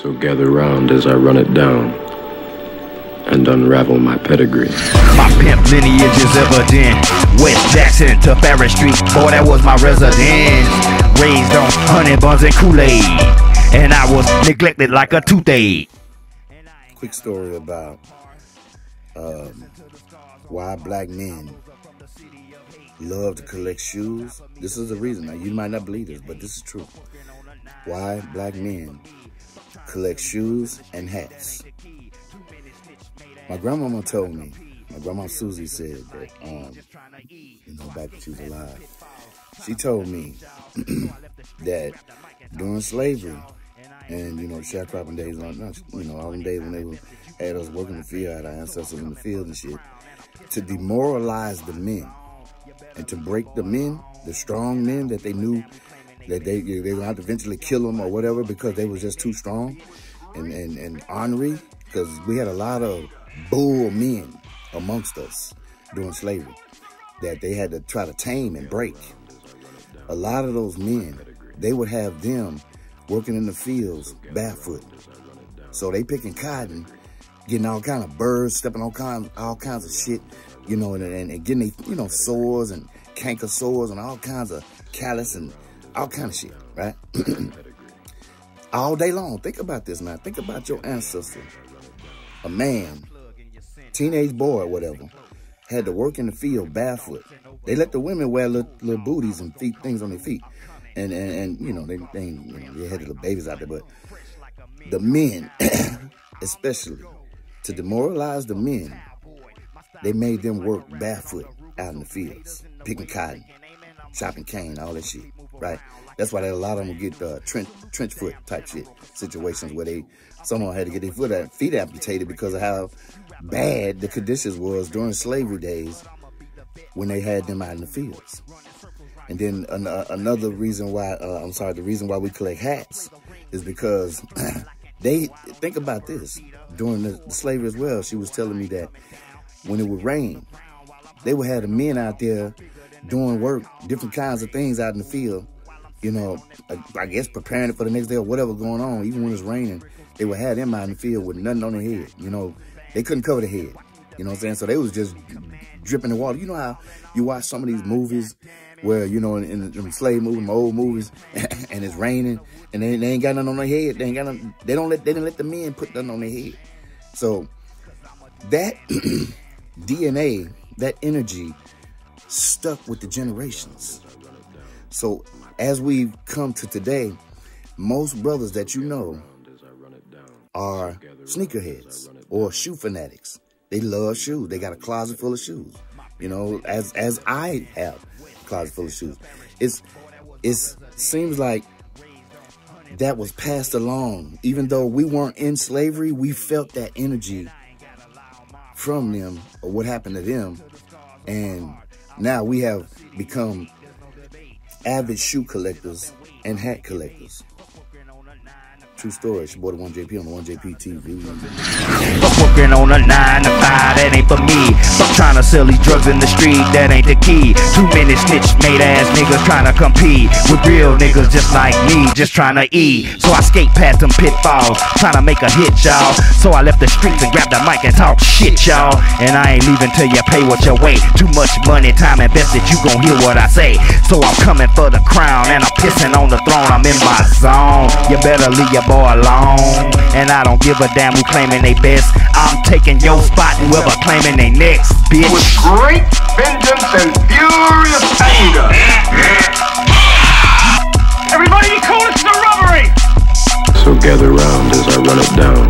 So gather round as I run it down and unravel my pedigree. My pimp lineage is evident. West Jackson to Farris Street, boy, that was my residence. Raised on honey buns and Kool-Aid, and I was neglected like a toothache. Quick story about why black men love to collect shoes. This is the reason. Now, you might not believe this, but this is true. Why black men collect shoes and hats. My grandmama told me, my grandma Susie said that, you know, back when she was alive, she told me that during slavery and, you know, sharecropping days, you know, all them days when they had us working the field, had our ancestors in the field and shit, to demoralize the men and to break the men, the strong men that they knew that they were going to have to eventually kill them or whatever because they was just too strong and ornery, because we had a lot of bull men amongst us during slavery that they had to try to tame and break. A lot of those men, they would have them working in the fields barefoot. So they picking cotton, getting all kind of birds, stepping on all kinds of shit, you know, and getting, you know, sores and canker sores and all kinds of callus and all kind of shit, right? All day long. Think about this now. Think about your ancestor. A man, teenage boy or whatever, had to work in the field barefoot. They let the women wear little booties and things on their feet. And you know, they had little babies out there, but the men, especially, to demoralize the men, they made them work barefoot out in the fields, picking cotton, chopping cane, all that shit, right? That's why a lot of them would get trench foot type shit situations where someone had to get their feet amputated because of how bad the conditions was during slavery days when they had them out in the fields. And then another reason why, the reason why we collect hats is because think about this, during the slavery as well, she was telling me that when it would rain, they would have the men out there doing work, different kinds of things out in the field, you know, I guess preparing it for the next day or whatever going on. Even when it's raining, they would have them out in the field with nothing on their head. You know, they couldn't cover their head. You know what I'm saying? So they was just dripping in water. You know how you watch some of these movies where, you know, in the slave movies, old movies, and it's raining, and they ain't got nothing on their head. They ain't got nothing, they didn't let the men put nothing on their head. So that DNA, that energy stuck with the generations. So as we've come to today, most brothers that you know are sneakerheads or shoe fanatics. They love shoes. They got a closet full of shoes. You know, as I have a closet full of shoes. It seems like that was passed along. Even though we weren't in slavery, we felt that energy from them or what happened to them. And now we have become avid shoe collectors and hat collectors. True story. It's your boy TheOneJP on TheOneJPtv. Fuck working on a 9 to 5, that ain't for me. Fuck trying to sell these drugs in the street, that ain't the key. Too many snitch made ass niggas trying to compete with real niggas just like me, just trying to eat. So I skate past them pitfalls, trying to make a hit, y'all. So I left the streets and grabbed the mic and talk shit, y'all. And I ain't leaving till you pay what you weigh. Too much money, time invested, you gon' hear what I say. So I'm coming for the crown and I'm pissing on the throne. I'm in my zone. You better leave your boy alone. And I don't give a damn who claiming they best. I'm taking your spot, whoever claiming they next, bitch. With great vengeance and furious anger. Everybody be cool, this is a robbery! So gather round as I run it down